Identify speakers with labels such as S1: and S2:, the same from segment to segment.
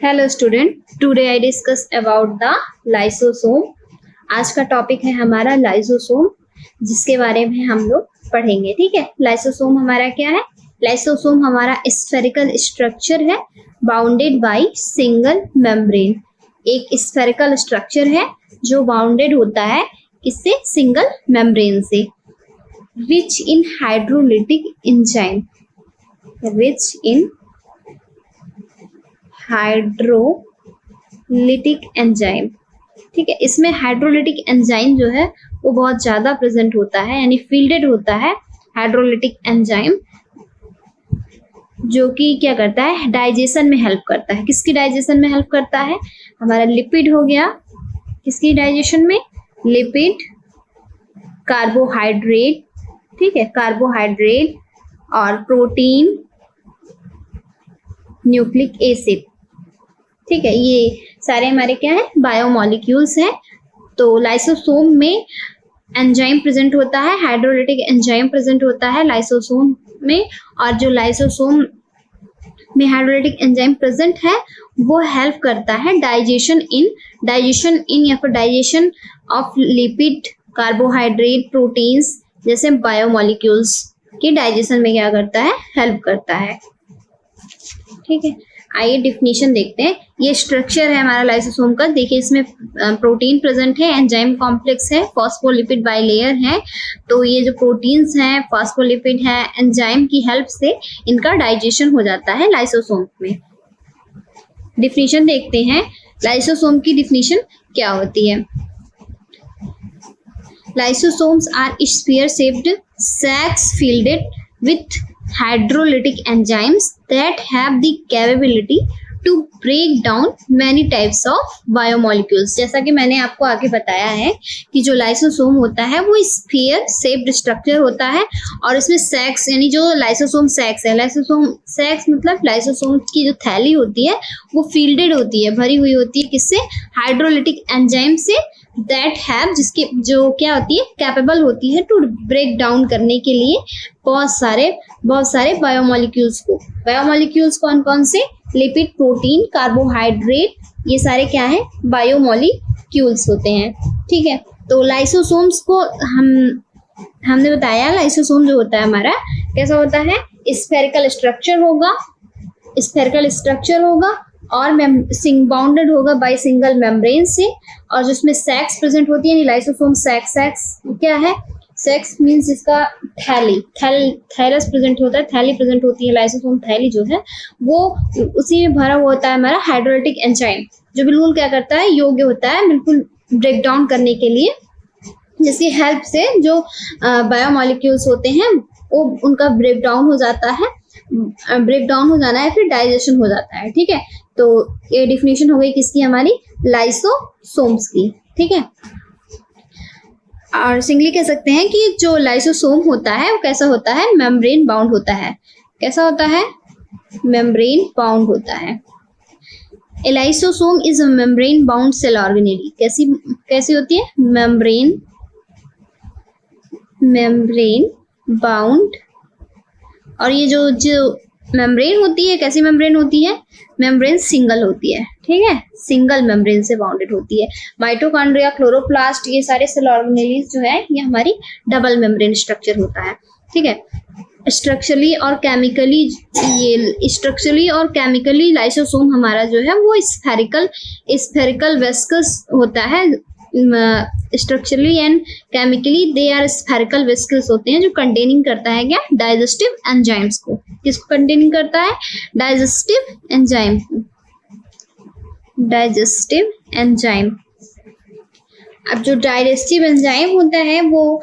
S1: Hello student, today I discuss about the lysosome. आज का topic है हमारा लाइसोसोम, जिसके बारे में हम लोग पढ़ेंगे। ठीक है, लाइसोसोम हमारा क्या है? लाइसोसोम हमारा स्फेरिकल स्ट्रक्चर है बाउंडेड बाय सिंगल मेम्ब्रेन। एक स्फेरिकल स्ट्रक्चर है जो बाउंडेड होता है किससे? सिंगल मेम्ब्रेन से। Rich in hydrolytic enzyme, rich in hydrolytic enzyme. ठीक है, इसमें हाइड्रोलिटिक एंजाइम जो है वो बहुत ज्यादा प्रेजेंट होता है, यानी फील्डेड होता है हाइड्रोलिटिक एंजाइम, जो कि क्या करता है? डाइजेशन में हेल्प करता है। किसकी डाइजेशन में हेल्प करता है? हमारा लिपिड हो गया, किसकी डाइजेशन में? लिपिड, कार्बोहाइड्रेट, ठीक है, कार्बोहाइड्रेट और प्रोटीन, न्यूक्लिक एसिड। ठीक है, ये सारे हमारे क्या है? बायोमोलिक्यूल्स हैं। तो लाइसोसोम में एंजाइम प्रेजेंट होता है, हाइड्रोलिटिक एंजाइम प्रेजेंट होता है लाइसोसोम में। और जो लाइसोसोम में हाइड्रोलिटिक एंजाइम प्रेजेंट है वो हेल्प करता है डाइजेशन इन या फिर digestion of lipid, carbohydrate, proteins जैसे बायोमोलिक्यूल्स की डाइजेशन में क्या करता है? हेल्प करता है। ठीक है, आइए डिफिनीशन देखते हैं। ये स्ट्रक्चर है हमारा लाइसोसोम का। देखिए, इसमें प्रोटीन प्रेजेंट है, एंजाइम कॉम्प्लेक्स है, फॉस्फोलिपिड बाइलेयर है। तो ये जो प्रोटीन्स हैं, फॉस्फोलिपिड है, एंजाइम की हेल्प से इनका डाइजेशन हो जाता है लाइसोसोम में। डिफिनीशन देखते हैं, लाइसोसोम की डिफिनीशन क्या होती है। Lysosomes are sphere-shaped sacs filled with hydrolytic enzymes that have the capability to break down many types of biomolecules। जैसा कि मैंने आपको आगे बताया है कि जो लाइसोसोम होता है वो स्फीयर शेप्ड स्ट्रक्चर होता है और इसमें सैक्स, यानी जो लाइसोसोम सैक्स है, लाइसोसोम सैक्स मतलब लाइसोसोम की जो थैली होती है वो फील्डेड होती है, भरी हुई होती है। किससे? हाइड्रोलिटिक एंजाइम से, दैट हैव, जिसके जो क्या होती है? कैपेबल होती है टू ब्रेक डाउन करने के लिए बहुत सारे बायोमोलिक्यूल्स को। बायोमोलिक्यूल्स कौन कौन से? लिपिड, प्रोटीन, कार्बोहाइड्रेट, ये सारे क्या है? बायोमोलिक्यूल्स होते हैं। ठीक है, तो लाइसोसोम्स को हमने बताया, लाइसोसोम जो होता है हमारा कैसा होता है? स्फेरिकल स्ट्रक्चर होगा और बाउंडेड होगा बाय सिंगल मेम्ब्रेन से, और जिसमें सैक्स प्रेजेंट होती है, यानी लाइसोसोम सैक्स क्या है? सैक्स मीन्स इसका थैलस प्रेजेंट होता है, थैली प्रेजेंट होती है। लाइसोसोम थैली जो है वो उसी में भरा हुआ होता है हमारा हाइड्रोलिटिक एंजाइम, जो बिल्कुल क्या करता है? योग्य होता है बिल्कुल ब्रेक डाउन करने के लिए, जिसकी हेल्प से जो बायोमोलिक्यूल्स होते हैं वो उनका ब्रेक डाउन हो जाता है, ब्रेक डाउन हो जाना है, फिर डाइजेशन हो जाता है। ठीक है, तो ये डिफिनीशन हो गई किसकी? हमारी लाइसोसोम्स की। ठीक है, और सिंगली कह सकते हैं कि जो लाइसोसोम होता है वो कैसा होता है? मेम्ब्रेन बाउंड होता है। कैसा होता है? मेम्ब्रेन बाउंड होता है। A lysosome is a membrane bound cell organelle. कैसी होती है? Membrane bound. और ये जो मेम्ब्रेन होती है, कैसी मेम्ब्रेन होती है? मेम्ब्रेन सिंगल होती है। ठीक है, सिंगल मेम्ब्रेन से बाउंडेड होती है। माइटोकॉन्ड्रिया, क्लोरोप्लास्ट, ये सारे सेल ऑर्गेनेलीज जो है ये हमारी डबल मेम्ब्रेन स्ट्रक्चर होता है। ठीक है, स्ट्रक्चरली और केमिकली लाइसोसोम हमारा जो है वो स्फेरिकल वेस्कल्स होता है। Structurally and chemically they are spherical vesicles होते हैं, जो कंटेनिंग करता है क्या? डाइजेस्टिव एंजाइम्स को। किसको कंटेनिंग करता है? Digestive enzyme. अब जो डाइजेस्टिव एंजाइम होता है वो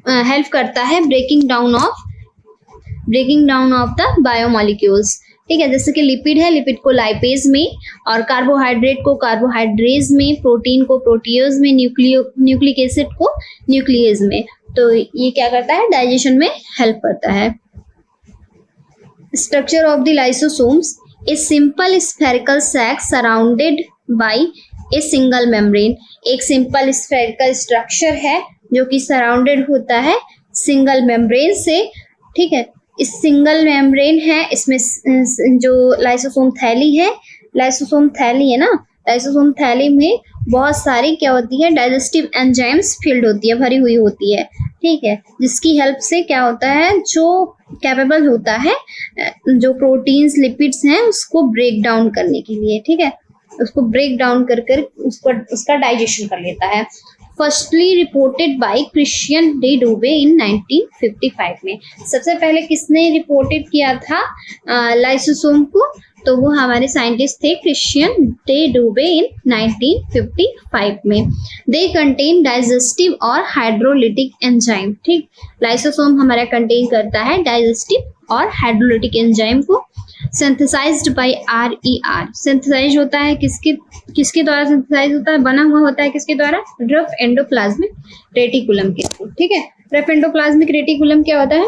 S1: हेल्प करता है breaking down of the biomolecules. ठीक है, जैसे कि लिपिड है, लिपिड को लाइपेज में, और कार्बोहाइड्रेट को कार्बोहाइड्रेज में, प्रोटीन को प्रोटीएज में, न्यूक्लिक एसिड को न्यूक्लियेज में। तो ये क्या करता है? डाइजेशन में हेल्प करता है। Structure of the lysosomes, a simple spherical sac surrounded by a single membrane. एक सिंपल स्फेरिकल स्ट्रक्चर है जो कि सराउंडेड होता है सिंगल मेम्ब्रेन से। ठीक है, इस सिंगल मेम्ब्रेन है, इसमें जो लाइसोसोम थैली है लाइसोसोम थैली है ना, लाइसोसोम थैली में बहुत सारी क्या होती है, डाइजेस्टिव एंजाइम्स फील्ड होती है, भरी हुई होती है, ठीक है, जिसकी हेल्प से क्या होता है, जो कैपेबल होता है जो प्रोटीन्स लिपिड्स हैं उसको ब्रेक डाउन करने के लिए, ठीक है, उसको ब्रेक डाउन कर कर उसका डाइजेशन कर लेता है। Firstly reported by Christian day डूबे इन 1955 में। सबसे पहले किसने रिपोर्टेड किया था लाइसोसोम को, तो वो हमारे साइंटिस्ट थे क्रिश्चियन डे डूबे इन 1955 में। दे कंटेन डाइजेस्टिव और हाइड्रोलिटिक एंजाइम, ठीक, लाइसोसोम हमारा कंटेन करता है डाइजेस्टिव और हाइड्रोलिटिक एंजाइम को। सिंथेसाइज्ड बाय RER, सिंथेसाइज होता है किसके द्वारा सिंथेसाइज होता है, बना हुआ होता है किसके द्वारा, रफ एंडोप्लाज्मिक रेटिकुलम के थ्रू, ठीक है। रफ एंडोप्लाज्मिक रेटिकुलम क्या होता है,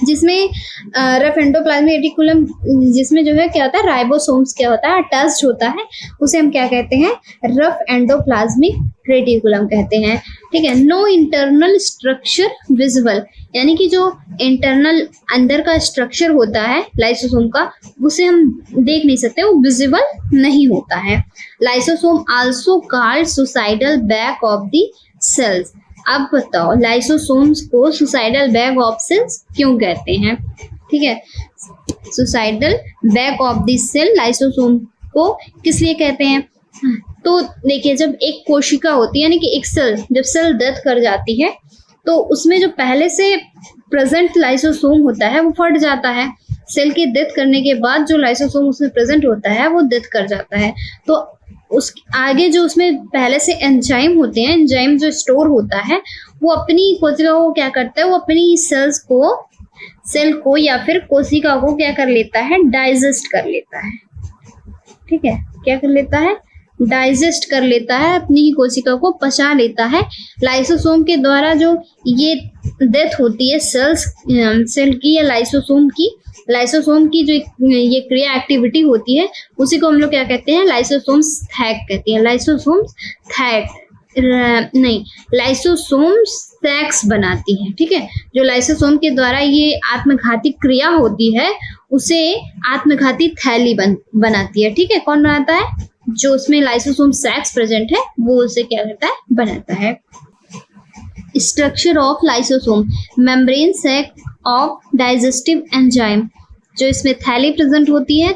S1: जिसमें रफ एंडोप्लाज्मिक रेटिकुलम जिसमें जो है क्या होता है, राइबोसोम्स क्या होता है, अटैच्ड होता है, उसे हम क्या कहते हैं, रफ एंडोप्लाज्मिक रेटिकुलम कहते हैं, ठीक है। नो इंटरनल स्ट्रक्चर विजिबल, यानी कि जो इंटरनल अंदर का स्ट्रक्चर होता है लाइसोसोम का, उसे हम देख नहीं सकते, वो विजिबल नहीं होता है। Lysosome also called suicidal bag of the cells. अब बताओ लाइसोसोम्स को सुसाइडल बैग ऑफ सेल्स क्यों कहते हैं, ठीक है, suicidal bag of the cell lysosome को किस लिए कहते हैं, तो देखिए जब एक कोशिका होती है, यानी कि एक सेल, जब सेल डेथ कर जाती है तो उसमें जो पहले से प्रेजेंट लाइसोसोम होता है वो फट जाता है, सेल के डेथ करने के बाद जो लाइसोसोम उसमें प्रेजेंट होता है वो डेथ कर जाता है, तो उस आगे जो उसमें पहले से एंजाइम होते हैं, एंजाइम जो स्टोर होता है वो अपनी कोशिका को क्या करता है, वो अपनी सेल को या फिर कोशिका को क्या कर लेता है, डाइजेस्ट कर लेता है, ठीक है, क्या कर लेता है, डाइजेस्ट कर लेता है, अपनी ही कोशिका को पचा लेता है। लाइसोसोम के द्वारा जो ये डेथ होती है सेल की या लाइसोसोम की जो ये क्रिया एक्टिविटी होती है उसी को हम लोग क्या कहते हैं, लाइसोसोम्स थैक कहते हैं, लाइसोसोम्स थैक नहीं, लाइसोसोम्स सैक्स बनाती है, ठीक है, जो लाइसोसोम के द्वारा ये आत्मघाती क्रिया होती है उसे आत्मघाती थैली बनाती है, ठीक है, कौन बनाता है, जो उसमें लाइसोसोम सैक्स प्रेजेंट है वो उसे क्या करता है, बनाता है। Structure of lysosome, membrane sac of digestive enzyme, जो इसमें थैली प्रेजेंट होती है,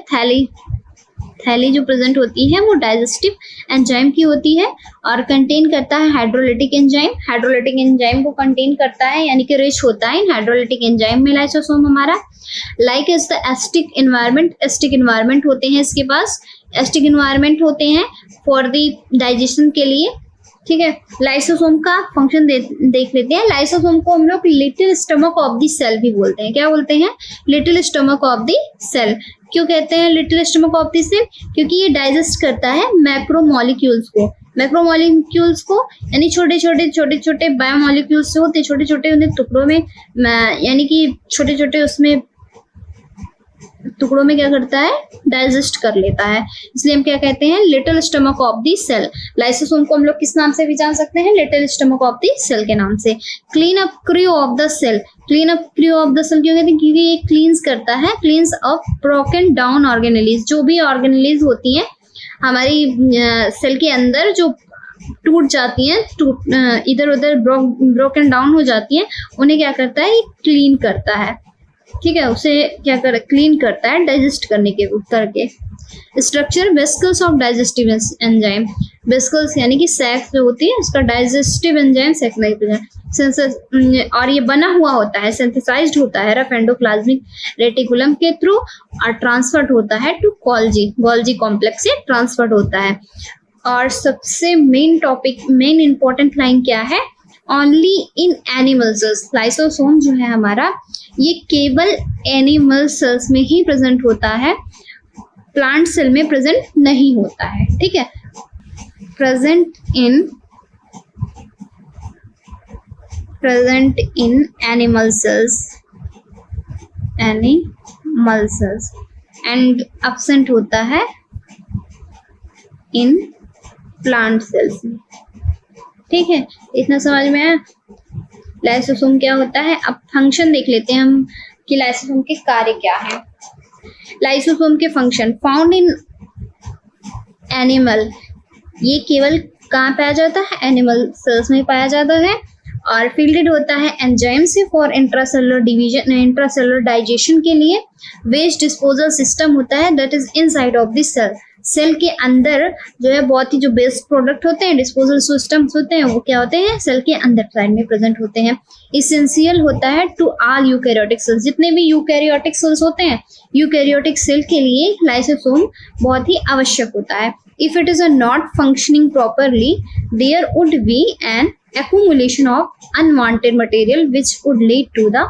S1: थैली जो प्रेजेंट होती है वो डाइजेस्टिव एंजाइम की होती है और कंटेन करता है हाइड्रोलिटिक एंजाइम को कंटेन करता है, यानी कि रिच होता है इन हाइड्रोलिटिक एंजाइम में लाइसोसोम हमारा। Like is the asterisk environment होते हैं इसके पास, एस्टिक इन्वायरमेंट होते हैं फॉर द डाइजेशन के लिए, ठीक है। लाइसोसोम का फंक्शन देख लेते हैं। लाइसोसोम को हम लोग little stomach of the cell भी बोलते हैं, क्या बोलते हैं, little stomach of the cell. क्यों कहते हैं little stomach of the cell, क्योंकि ये डाइजेस्ट करता है मैक्रोमोलिक्यूल्स को, यानी छोटे बायोमोलिक्यूल्स से होते छोटे छोटे उन्हें टुकड़ों में, यानी कि छोटे छोटे उसमें टुकड़ों में क्या करता है, डाइजेस्ट कर लेता है, इसलिए हम क्या कहते हैं, little stomach of the cell. Lysosome को हम लोग किस नाम से भी जान सकते हैं, little stomach of the cell के नाम से। Clean up crew of the cell क्यों कहते हैं, क्योंकि ये क्लींस करता है, cleans of broken down organelles, जो भी ऑर्गेनेलीज होती हैं हमारी सेल के अंदर जो टूट जाती हैं, इधर उधर ब्रोकन डाउन हो जाती हैं, उन्हें क्या करता है, ये क्लीन करता है, ठीक है, उसे क्या क्लीन करता है डाइजेस्ट करने के करके। Structure vesicles of digestive enzyme, vesicles यानी कि सैक्स जो होती है उसका डाइजेस्टिव एंजाइम सैक नहीं, और ये बना हुआ होता है, सिंथेसाइज्ड होता है रफ एंडोप्लाज्मिक रेटिकुलम के थ्रू और ट्रांसफर्ड होता है टू गोल्जी कॉम्प्लेक्स से ट्रांसफर्ड होता है। और सबसे मेन इंपॉर्टेंट लाइन क्या है, only in animal cells, lysosome जो है हमारा ये केवल एनिमल सेल्स में ही प्रेजेंट होता है, प्लांट सेल में प्रेजेंट नहीं होता है, ठीक है, present in animal cells and absent होता है इन प्लांट सेल्स में, ठीक है, इतना समझ में आया। लाइसोसोम क्या होता है, अब फंक्शन देख लेते हैं हम कि लाइसोसोम के कार्य क्या है। लाइसोसोम के फंक्शन फाउंड इन एनिमल, ये केवल कहाँ पाया जाता है, एनिमल सेल्स में पाया जाता है। और फील्डेड होता है एंजाइम से for intracellular division, intracellular digestion के लिए। वेस्ट डिस्पोजल सिस्टम होता है that is inside of the cell, cell के अंदर जो है बहुत ही जो बेस्ट प्रोडक्ट होते हैं, डिस्पोजल सिस्टम्स होते हैं, वो क्या होते हैं, सेल के अंदर साइड में प्रेजेंट होते हैं। इसेंशियल होता है टू ऑल यूकैरियोटिक सेल्स, जितने भी यूकैरियोटिक सेल्स होते हैं, यूकैरियोटिक सेल के लिए लाइसोसोम बहुत ही आवश्यक होता है। If it is not functioning properly, there would be an accumulation of unwanted material which would lead to the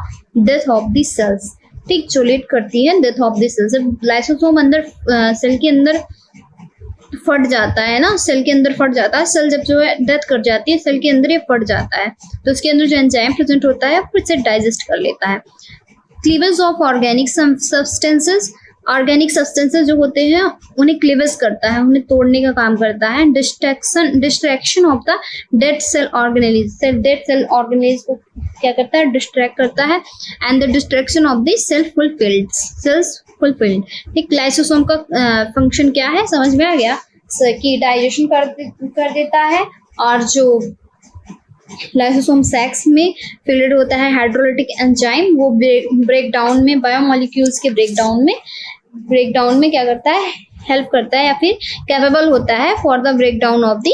S1: death of the cells. ठीक, जो लीड करती है death of the cells. Lysosome अंदर सेल के अंदर फट जाता है ना, सेल के अंदर फट जाता है, सेल जब जो है डेथ कर जाती है, सेल के अंदर ये फट जाता है, तो उसके अंदर जो एंजाइम प्रेजेंट होता है फिर से डाइजेस्ट कर लेता है। Cleavage of organic substances, organic substances जो होते हैं उन्हें क्लीवेज करता है, उन्हें तोड़ने का काम करता है। Destruction of the dead cell organelles, dead cell organelles को क्या करता है, डिस्ट्रैक्ट करता है। And the destruction of the self fulfilled. ठीक, लाइसोसोम का फंक्शन क्या है, समझ में आ गया कि डाइजेशन कर देता है, और जो लाइसोसोम सेक्स में फिल्ड होता है हाइड्रोलिटिक एंजाइम, वो ब्रेक डाउन में, बायोमोलिक्यूल्स के ब्रेक डाउन में क्या करता है, हेल्प करता है, या फिर कैपेबल होता है for the break down of the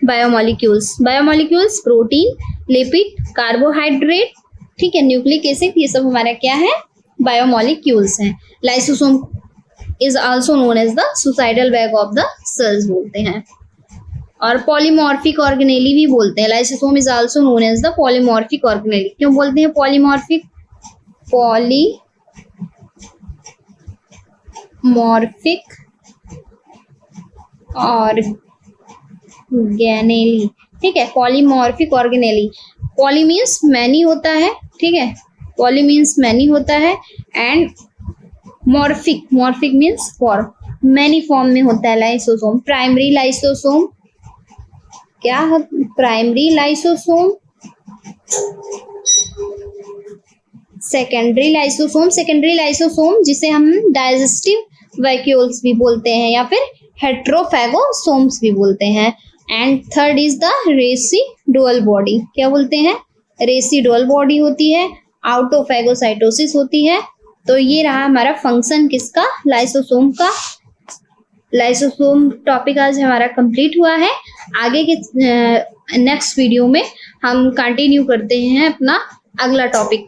S1: biomolecules. Protein, lipid, carbohydrate, ठीक है, न्यूक्लिक एसिड, ये सब हमारा क्या है, बायोमोलिक्यूल्स हैं। Lysosome is also known as the suicidal bag of the cells बोलते हैं, और पॉलीमॉर्फिक ऑर्गेनेली भी बोलते हैं। Lysosome is also known as the polymorphic organelle. क्यों बोलते हैं पॉलीमॉर्फिक ऑर्गेनेली, ठीक है, polymorphic organelle. Poly means many होता है, ठीक है, पॉली मीन्स मैनी होता है, and morphic means form, many form में होता है लाइसोसोम। प्राइमरी लाइसोसोम क्या है, प्राइमरी लाइसोसोम, सेकेंडरी लाइसोसोम जिसे हम डाइजेस्टिव वैक्यूल्स भी बोलते हैं, या फिर हेट्रोफैगोसोम्स भी बोलते हैं। And third is the residual body, क्या बोलते हैं, रेसिडुअल बॉडी होती है, आउटोफैगोसाइटोसिस होती है। तो ये रहा हमारा फंक्शन किसका, लाइसोसोम का। लाइसोसोम टॉपिक आज हमारा कंप्लीट हुआ है। आगे के नेक्स्ट वीडियो में हम कंटिन्यू करते हैं अपना अगला टॉपिक।